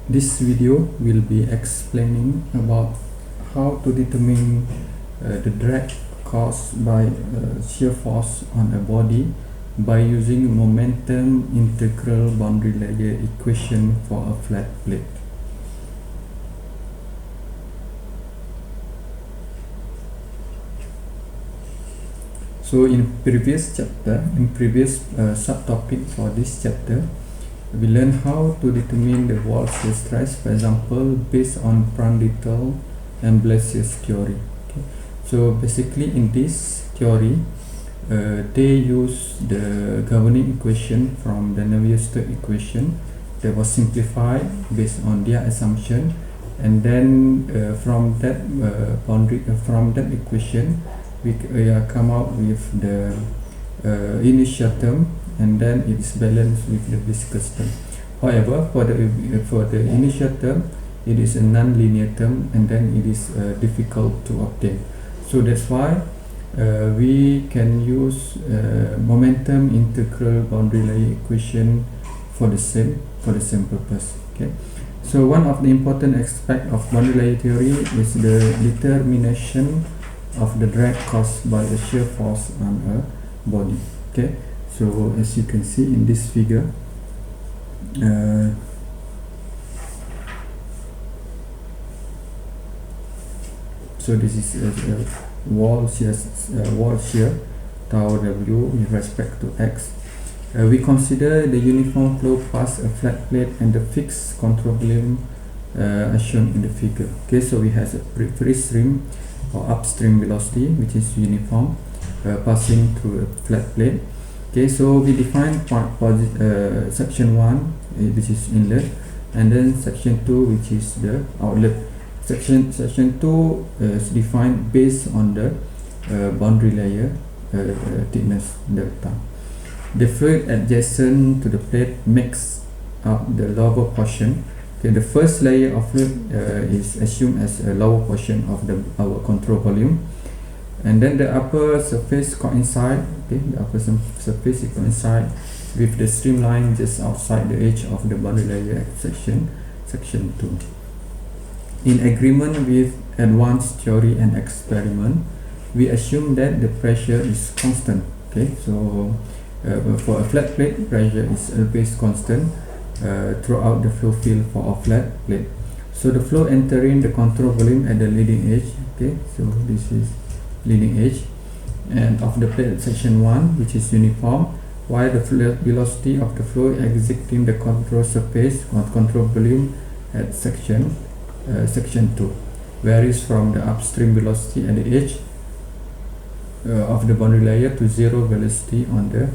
This video will be explaining about how to determine the drag caused by shear force on a body by using momentum integral boundary layer equation for a flat plate. So in previous subtopic for this chapter, we learn how to determine the wall shear stress, for example, based on Prandtl and Blasius theory. Okay. So basically in this theory, they use the governing equation from the Navier-Stokes equation that was simplified based on their assumption, and then from that equation we come out with the initial term, and then it is balanced with the viscous term. However, for the initial term, it is a non-linear term, and then it is difficult to obtain. So that's why we can use momentum integral boundary layer equation for the same purpose. Okay. So one of the important aspects of boundary layer theory is the determination of the drag caused by a shear force on a body. Okay. So as you can see in this figure, so this is a wall shear tau W with respect to x. We consider the uniform flow past a flat plate and the fixed control volume as shown in the figure. Okay, so we have a free stream or upstream velocity which is uniform passing through a flat plate. Okay, so we define section 1 which is inlet, and then section 2 which is the outlet. Section 2 is defined based on the boundary layer thickness delta. The fluid adjacent to the plate makes up the lower portion. Okay, the first layer of fluid is assumed as a lower portion of our control volume, and then the upper surface coincide. Okay, the upper surface coincide with the streamline just outside the edge of the boundary layer at section 2. In agreement with advanced theory and experiment, we assume that the pressure is constant. Okay, so for a flat plate, pressure is always constant throughout the flow field for a flat plate. So the flow entering the control volume at the leading edge. Okay, so this is leading edge and of the plate section 1, which is uniform, while the velocity of the flow exiting the control surface or control volume at section 2 varies from the upstream velocity at the edge of the boundary layer to zero velocity on the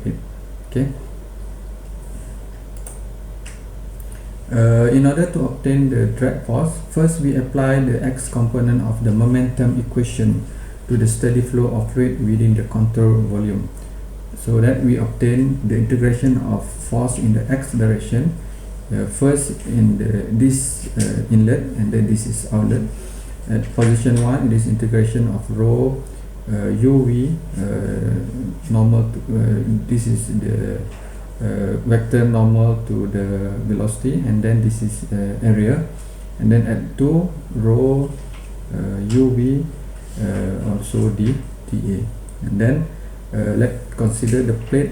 plate. Okay. In order to obtain the drag force, first we apply the x component of the momentum equation to the steady flow of fluid within the control volume, so that we obtain the integration of force in the x direction. First in this inlet, and then this is outlet. At position 1, it is integration of rho uv normal to, this is the vector normal to the velocity, and then this is area, and then at 2 rho uv also dA, and then let's consider the plate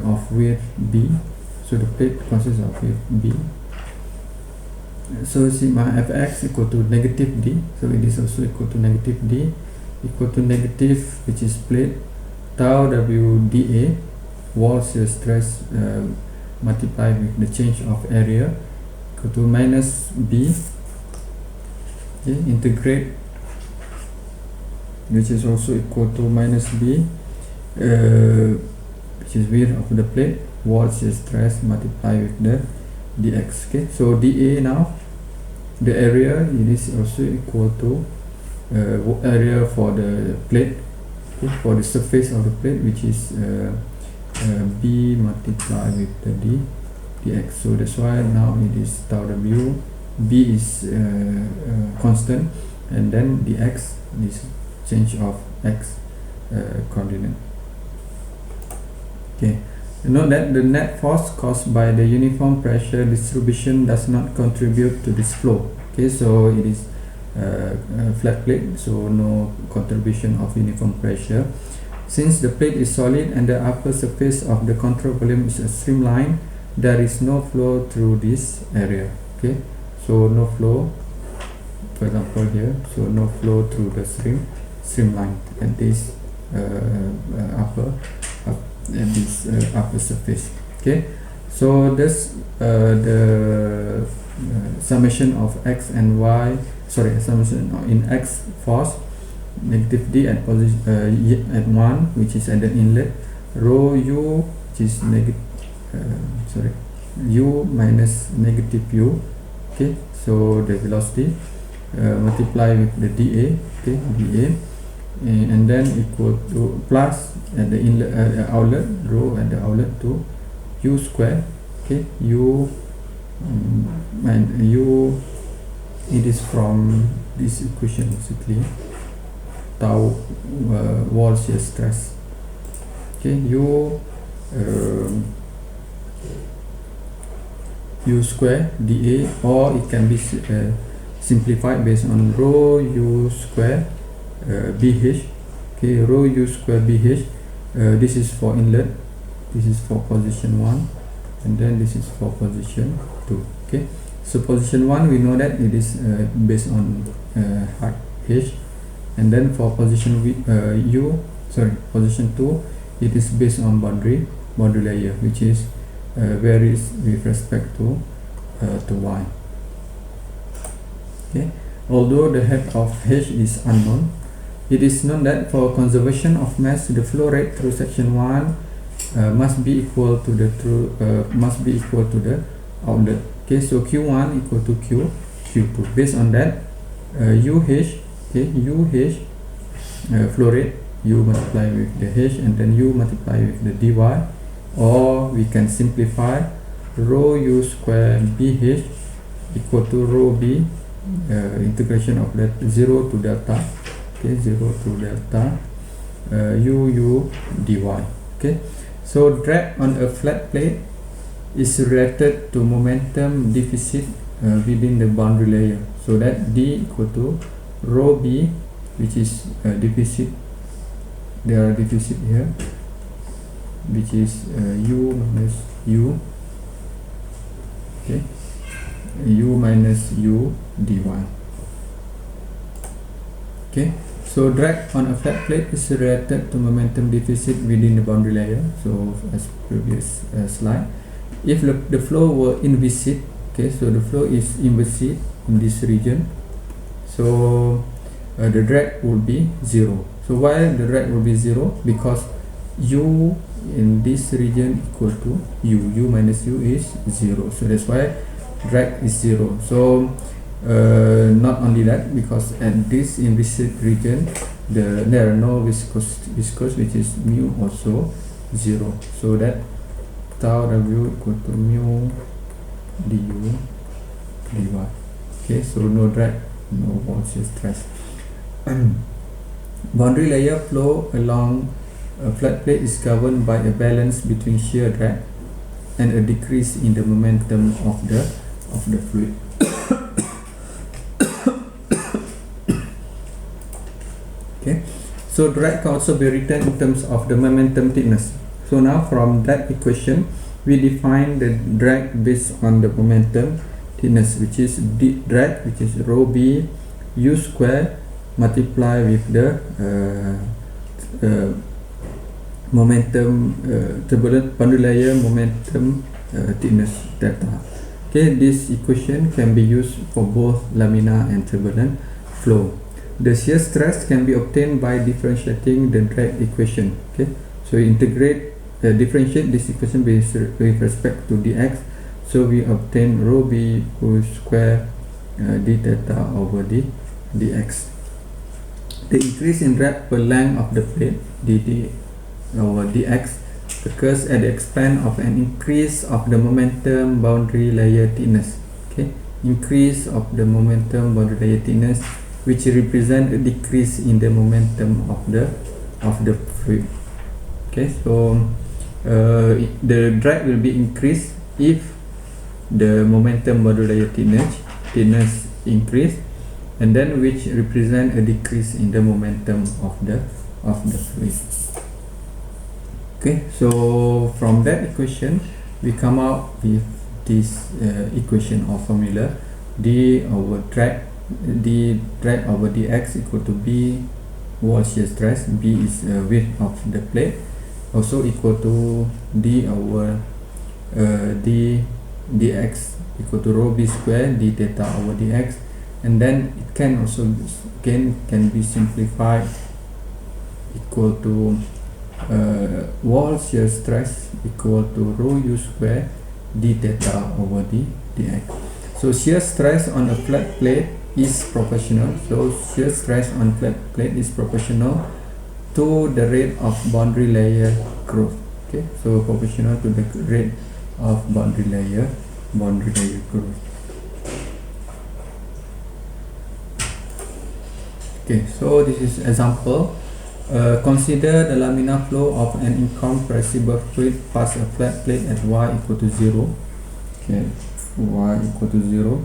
of width b. So the plate consists of width b. So sigma fx equal to negative d, so it is also equal to negative d, equal to negative, which is plate, tau W dA, wall shear stress multiplied with the change of area, equal to minus b. Okay, integrate, which is also equal to minus b, which is width of the plate, wall shear stress multiplied with the dx. Okay, so dA now, the area, it is also equal to area for the plate, okay, for the surface of the plate, which is b multiplied with the dx. So that's why now it is tau W, b is constant, and then dx is change of x coordinate. Okay, Note that the net force caused by the uniform pressure distribution does not contribute to this flow. Okay, so it is a flat plate, so no contribution of uniform pressure. Since the plate is solid and the upper surface of the control volume is a streamline, there is no flow through this area. Okay, so no flow, for example here, so no flow through the streamline at this upper surface. Okay, so this the summation of x and y, summation in x force negative d at position at 1, which is at the inlet, rho u, which is u minus negative u. Okay, so the velocity multiply with the dA. Okay, dA, and then equal to plus at the inlet outlet, rho at the outlet, to u square. Okay, u and u, it is from this equation basically, tau wall shear stress. Okay, u square dA, or it can be simplified based on rho u square BH. Okay, rho u square BH, this is for inlet, this is for position 1, and then this is for position 2. Okay, so position 1 we know that it is based on height h, and then for position position 2, it is based on boundary layer, which is varies with respect to y. Okay, although the head of h is unknown, it is known that for conservation of mass, the flow rate through section 1 must be equal to the outlet. Okay, so Q1 equal to Q2. Based on that, UH, okay, UH flow rate, U multiply with the H, and then U multiply with the dy, or we can simplify rho U square BH equal to rho B integration of that 0 to delta. Okay, 0 to delta u dy. Okay, so drag on a flat plate is related to momentum deficit within the boundary layer, so that d equal to rho b, which is deficit, there are deficit here, which is u minus u. Okay, u minus u dy. Okay, so drag on a flat plate is related to momentum deficit within the boundary layer, so as previous slide. If the flow were inviscid, okay, so the flow is inviscid in this region, so the drag will be 0. So why the drag will be 0? Because u in this region equal to u minus u is 0, so that's why drag is 0. So not only that, because at this inviscid region there are no viscous, which is mu also 0, so that tau w equal to mu du dy. Okay, so no drag, no wall shear stress. Boundary layer flow along a flat plate is governed by a balance between shear drag and a decrease in the momentum of the fluid. Okay, so drag can also be written in terms of the momentum thickness. So now from that equation, we define the drag based on the momentum thickness, which is drag, which is rho b u square multiply with the momentum turbulent boundary layer momentum thickness delta. Okay, this equation can be used for both laminar and turbulent flow. The shear stress can be obtained by differentiating the drag equation. Okay, so we differentiate this equation with respect to dx, so we obtain rho b whole square d theta over dx. The increase in drag per length of the plate dd over dx occurs at the expense of an increase of the momentum boundary layer thickness. Okay, increase of the momentum boundary layer thickness, which represent a decrease in the momentum of the fluid. Okay, so the drag will be increased if the momentum boundary layer thickness increase, and then which represent a decrease in the momentum of the fluid. Okay, so from that equation we come out with this equation or formula: d over drag over dx equal to b wall shear stress, b is width of the plate, also equal to d over dx equal to rho b square d theta over dx, and then it can also can be simplified equal to wall shear stress equal to rho u square d theta over dx. So shear stress on a flat plate is proportional. So shear stress on flat plate is proportional to the rate of boundary layer growth. Okay, so proportional to the rate of boundary layer growth. Okay, so this is example. Consider the laminar flow of an incompressible fluid past a flat plate at y equal to 0. Okay, y equal to 0,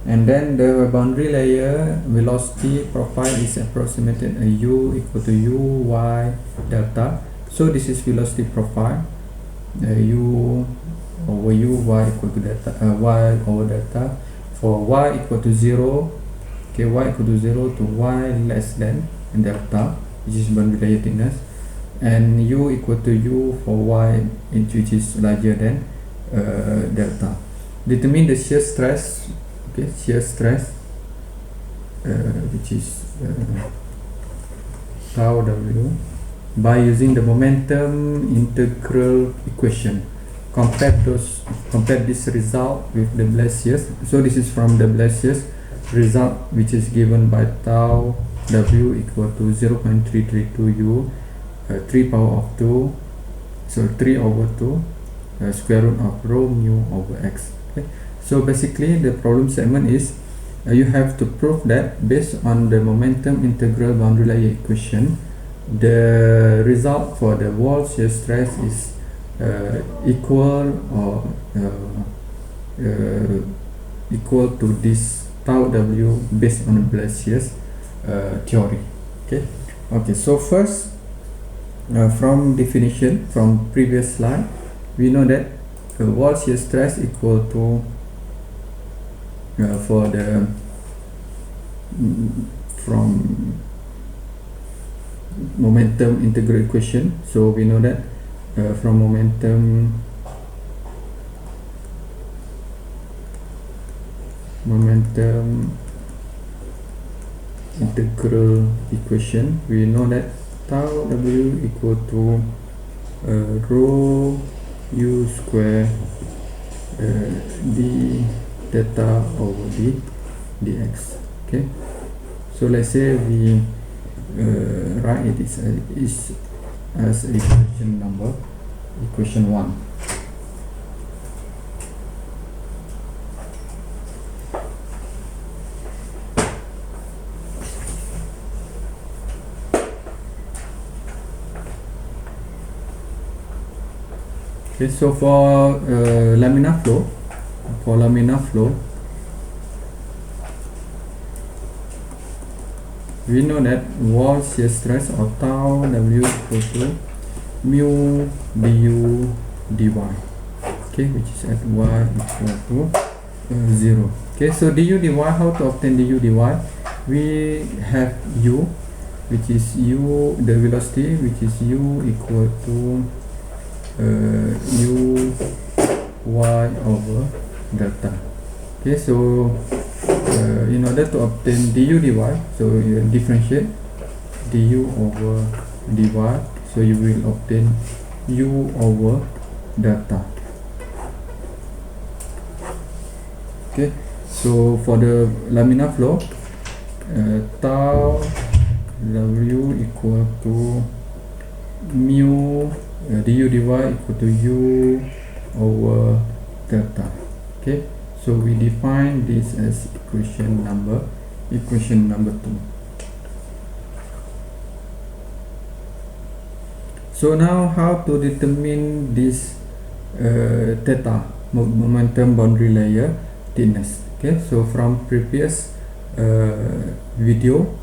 and then the boundary layer velocity profile is approximated at u equal to u y delta. So this is velocity profile, u over u y equal to delta, y over delta for y equal to 0. Okay, y equal to 0 to y less than delta, which is boundary layer thickness, and u equal to u for y which is larger than delta. Determine the shear stress. Okay, shear stress which is tau w by using the momentum integral equation. Compare this result with the Blasius. So this is from the Blasius result, which is given by tau w equal to 0.332 u 3 power of 2, so 3 over 2 square root of rho mu over x. Okay, so basically the problem statement is you have to prove that based on the momentum integral boundary layer equation, the result for the wall shear stress is equal or equal to this tau w based on Blasius theory. Okay, so first, from definition from previous slide, we know that wall shear stress equal to for the from momentum integral equation. So we know that from momentum integral equation, we know that tau w equal to rho u square d theta over dx. Okay, so let's say we write it is as equation 1. Okay, so for laminar flow, we know that wall shear stress or tau w equal to mu du dy. Okay, which is at y equal to 0. Okay, so du dy, how to obtain du dy? We have u, which is u, the velocity, which is u equal to u y over delta. Okay, so in order to obtain du dy, so you differentiate du over dy, so you will obtain u over delta. Okay, so for the laminar flow, tau w equal to mu du dy equal to u over delta. Okay, so we define this as equation number 2. So now how to determine this theta, momentum boundary layer thickness. Okay, so from previous video,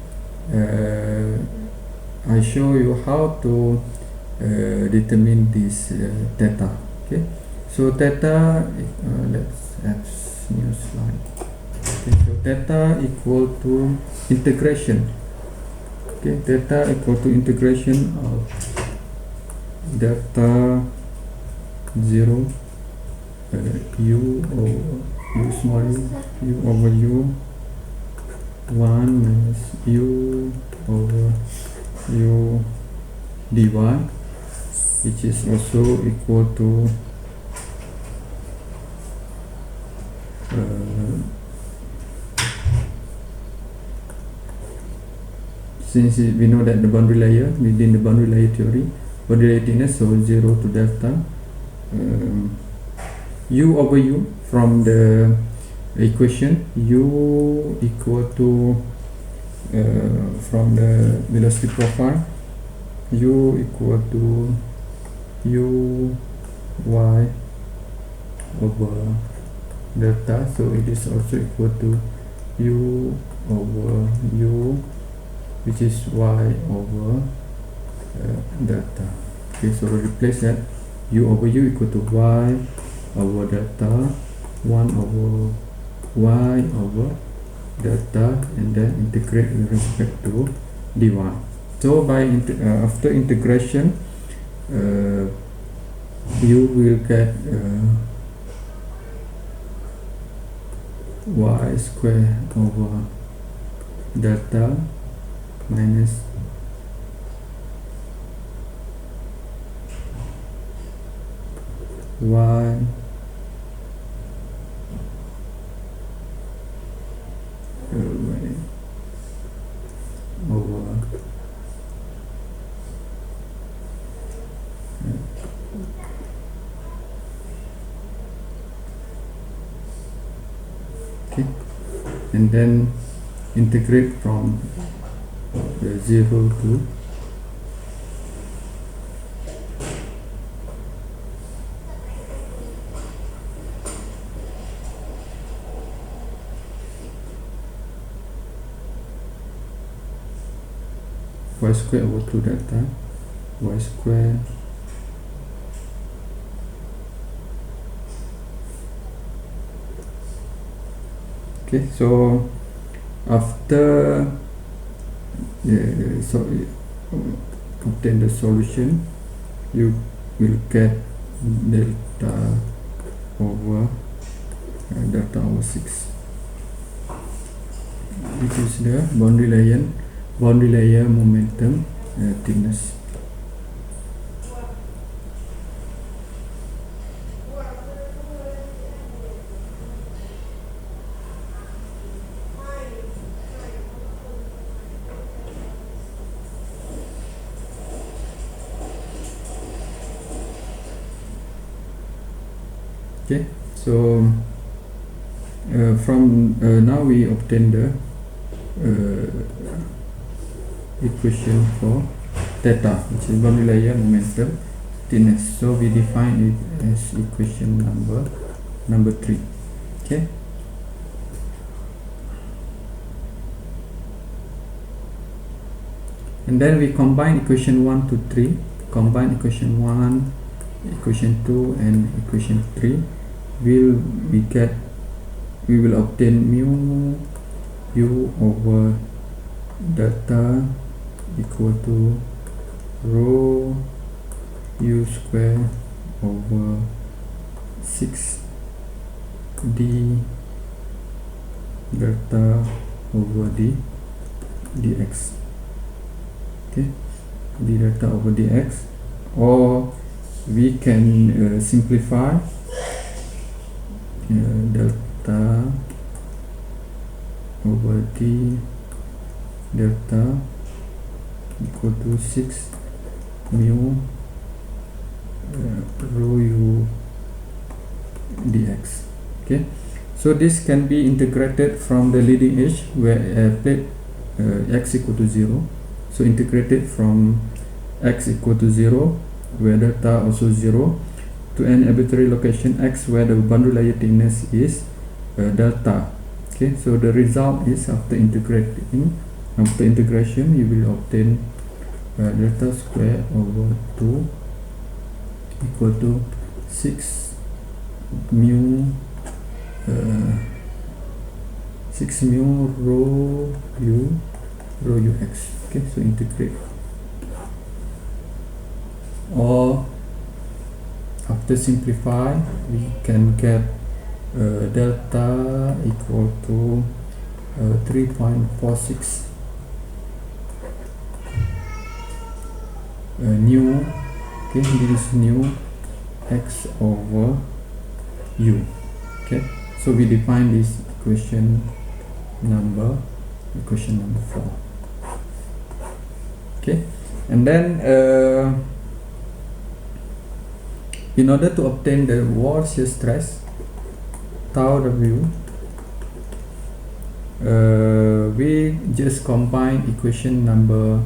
I show you how to determine this theta. Okay, so theta, let's add new slide. Okay, so theta equal to integration. Okay, theta equal to integration of delta 0 u over u small u over u 1 minus u over u dy, which is also equal to since we know that the boundary layer within the boundary layer theory, boundary layer thickness, so 0 to delta u over u from the equation, u equal to from the velocity profile, u equal to u y over delta, so it is also equal to u over u, which is y over delta. Okay, so replace that, u over u equal to y over delta 1 over y over delta, and then integrate with respect to dy. So by after integration, you will get y square over delta minus y over okay, and then integrate from 0 to y square over 2 delta y square okay. So after obtain the solution, you will get delta over delta over 6, which is the boundary layer momentum thickness. Okay, so from now we obtain the equation for theta, which is boundary layer momentum thickness. So we define it as equation number 3. Okay, and then we combine equation 1 to 3, combine equation 1, equation 2 and equation 3. We will obtain mu u over delta equal to rho u square over 6 d delta over dx. Okay, d delta over dx, or we can simplify delta over d delta equal to 6 mu rho u dx. Okay, so this can be integrated from the leading edge where plate x equal to 0. So integrated from x equal to 0, where delta also 0, to any arbitrary location x where the boundary layer thickness is delta. Okay, so the result is after integration you will obtain delta square over 2 equal to 6 mu 6 mu rho ux. Okay, so integrate, or after simplify we can get delta equal to 3.46 nu. Okay, this is nu x over u. Okay, so we define this equation number 4. Okay, and then in order to obtain the wall shear stress tau w, we just combine equation 1,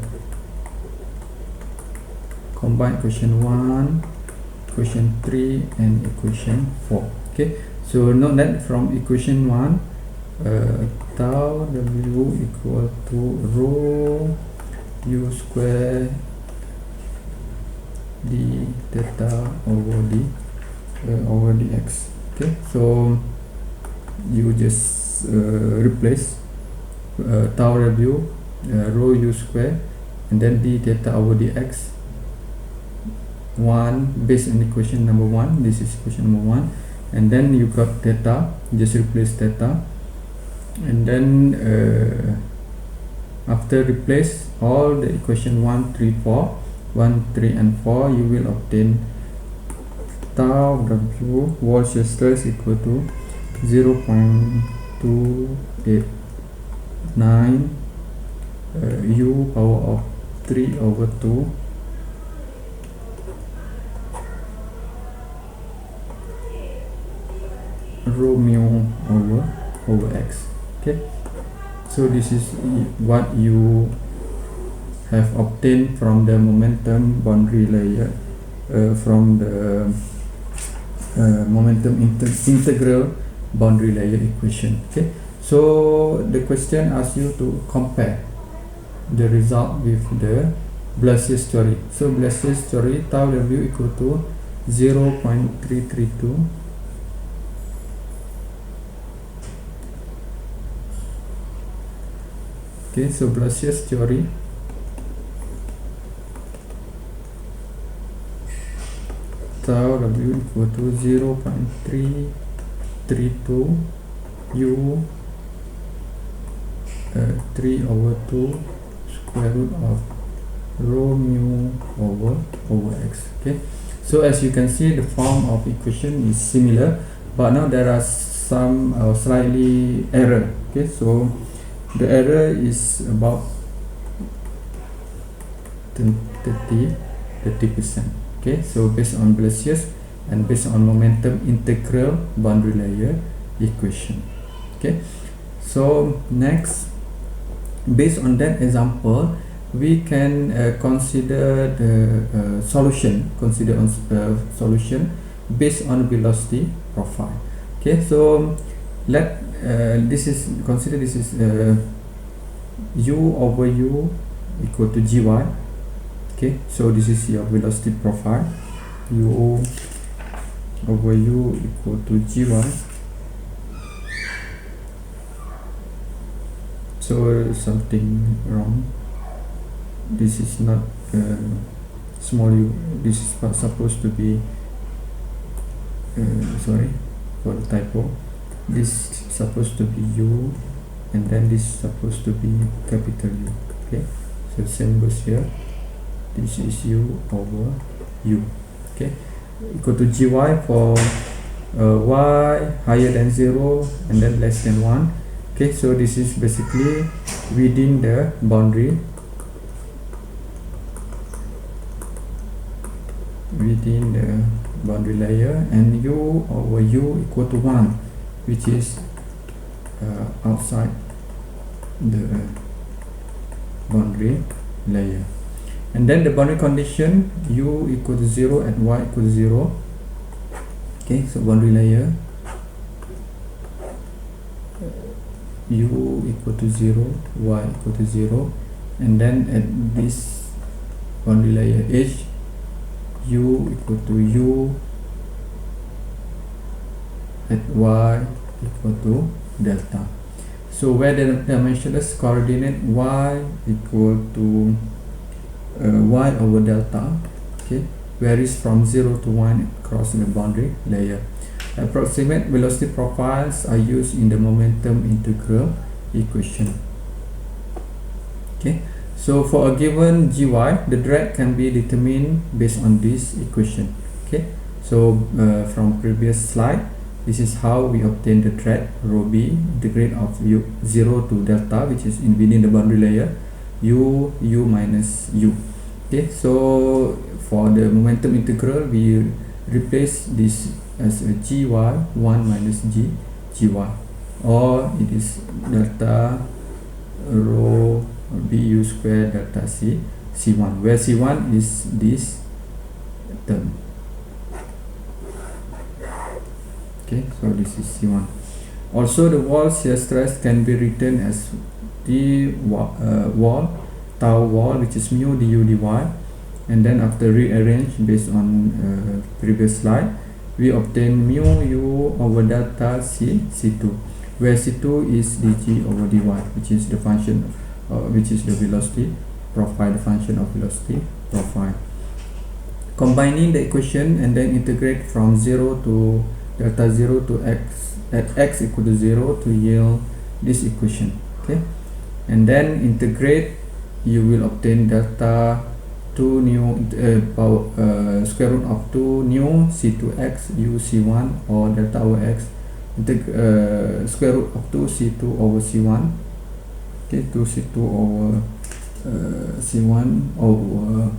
equation 3 and equation 4. Okay, so note that from equation 1 tau w equal to rho u square d theta over dx. Okay, so you just replace tau w rho u square and then d theta over dx 1 based on equation number 1. This is equation number 1, and then you got theta, just replace theta, and then after replace all the equation 1, 3, and 4, you will obtain tau w wall shear stress equal to 0.289 u power of 3 over 2 rho mu over x. Okay, so this is what you have obtained from the momentum boundary layer, from the momentum integral boundary layer equation. Okay, so the question asks you to compare the result with the Blasius theory. So Blasius theory, tau w equal to 0.332. Okay, so Blasius theory, tau w equal to 0.332 u 3 over 2 square root of rho mu over x. Okay, so as you can see, the form of equation is similar, but now there are some slightly error. Okay, so the error is about 30%. Okay, so based on Blasius and based on momentum integral boundary layer equation. Okay, so next, based on that example, we can consider the solution solution based on velocity profile. Okay, so this is u over u equal to gy. Okay, so this is your velocity profile, u over u equal to gy. So something wrong, this is not small u, this is supposed to be sorry for the typo, this is supposed to be u and then this is supposed to be capital U. Okay, so same goes here, this is u over u. Okay, equal to gy for y higher than 0 and then less than 1. Okay, so this is basically within the boundary, layer, and u over u equal to 1, which is outside the boundary layer. And then the boundary condition, u equal to 0 and y equal to 0. Okay, so boundary layer u equal to 0, y equal to 0, and then at this boundary layer h, u equal to u at y equal to delta. So where the dimensionless coordinate y equal to y over delta, okay, varies from 0 to 1 across the boundary layer. Approximate velocity profiles are used in the momentum integral equation. Okay, so for a given gy, the drag can be determined based on this equation. Okay, so from previous slide, this is how we obtain the drag rho b, integrate of u 0 to delta, which is within the boundary layer, u minus u. Okay, so for the momentum integral, we replace this as a gy 1 minus gy, or it is delta rho bu square delta c1, where c1 is this term. Okay, so this is c1. Also, the wall shear stress can be written as d wall, tau wall, which is mu du dy, and then after rearrange based on previous slide, we obtain mu u over delta c2, where c2 is dg over dy, which is the function, which is the velocity profile, the function of velocity profile. Combining the equation and then integrate from 0 to delta 0 to x at x equal to 0 to yield this equation. Okay, and then integrate, you will obtain delta 2 nu square root of 2 nu c2x u c1, or delta over x square root of 2 c2 over c1. Okay, 2 c2 over c1 over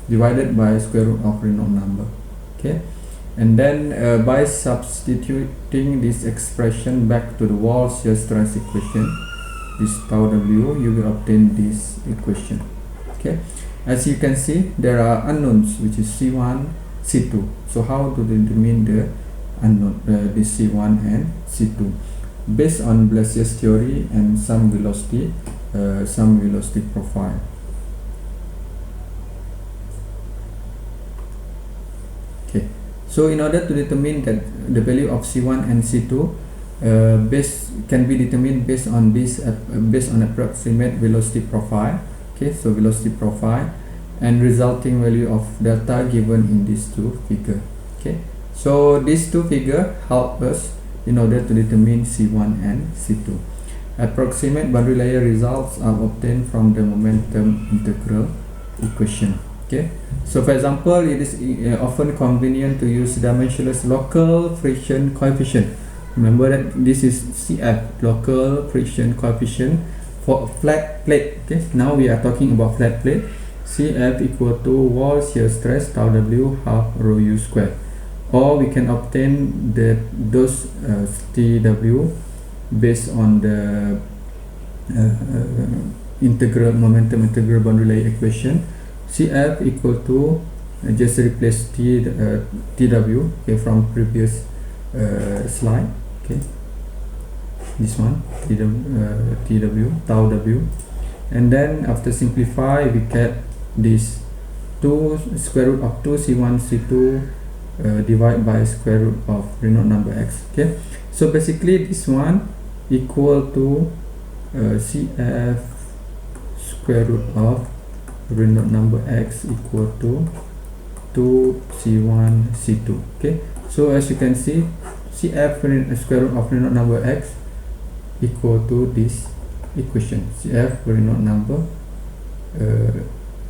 divided by square root of Reynolds number. Okay, and then by substituting this expression back to the wall shear stress equation, this tau w, you will obtain this equation. Okay, as you can see, there are unknowns, which is c1, c2. So how to determine the unknown, this c1 and c2, based on Blasius theory and some velocity profile. Okay, so in order to determine that the value of c1 and c2, can be determined based on this based on approximate velocity profile. Okay, so velocity profile and resulting value of delta given in these two figure. Okay, so these two figure help us in order to determine c1 and c2. Approximate boundary layer results are obtained from the momentum integral equation. Okay, so for example, it is often convenient to use dimensionless local friction coefficient. Remember that this is CF, local friction coefficient, for a flat plate. Okay, now we are talking about flat plate. CF equal to wall shear stress tau w half rho u square, or we can obtain those TW based on the momentum integral boundary layer equation. CF equal to just replace TW, okay, from previous slide. Okay, this one TW tau w, and then after simplify, we get this 2 square root of 2 c1 c2 divided by square root of Reynolds number x. Okay, so basically this one equal to CF square root of Reynolds number x equal to 2 c1 c2. Okay, so as you can see, CF square root of Reynolds number x equal to this equation, CF Reynolds number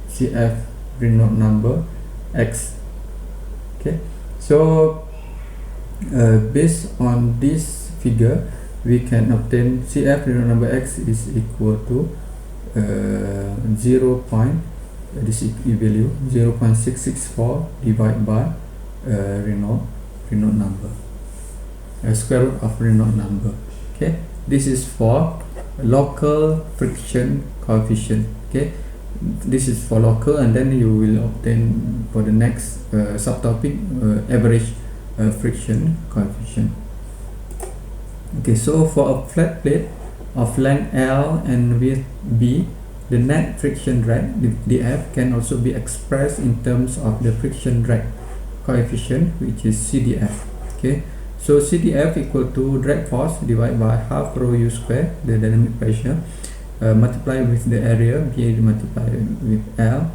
CF Reynolds number x. Okay, so based on this figure, we can obtain CF Reynolds number x is equal to 0. This value 0.664 divided by Reynolds number, square root of Reynolds number. Okay, this is for local friction coefficient. Okay, this is for local, and then you will obtain for the next subtopic average friction coefficient. Okay, so for a flat plate of length L and width B, the net friction drag dF can also be expressed in terms of the friction drag coefficient, which is CDF. Okay, so CDF equal to drag force divided by half rho u square, the dynamic pressure, multiplied with the area B multiplied with L,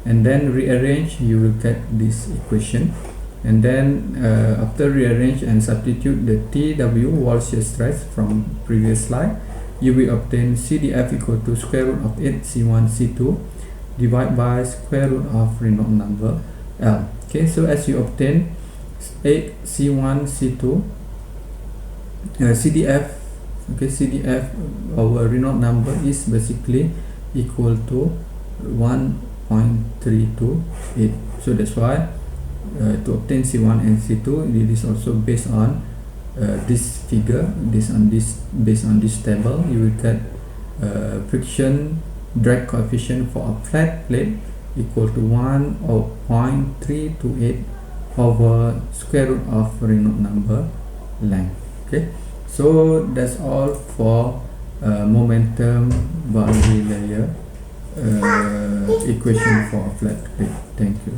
and then rearrange, you will get this equation. And then after rearrange and substitute the TW wall shear stress from previous slide, you will obtain CDF equal to square root of 8 C1 C2 divided by square root of Reynolds number L. Okay, so as you obtain 8 C1 C2 CDF, okay, CDF, our Reynolds number is basically equal to 1.328. so that's why to obtain C1 and C2, it is also based on this figure, based on this table. You will get friction drag coefficient for a flat plate equal to 1.328 over square root of Reynolds number length. Okay, so that's all for momentum boundary layer equation for a flat plate. Thank you.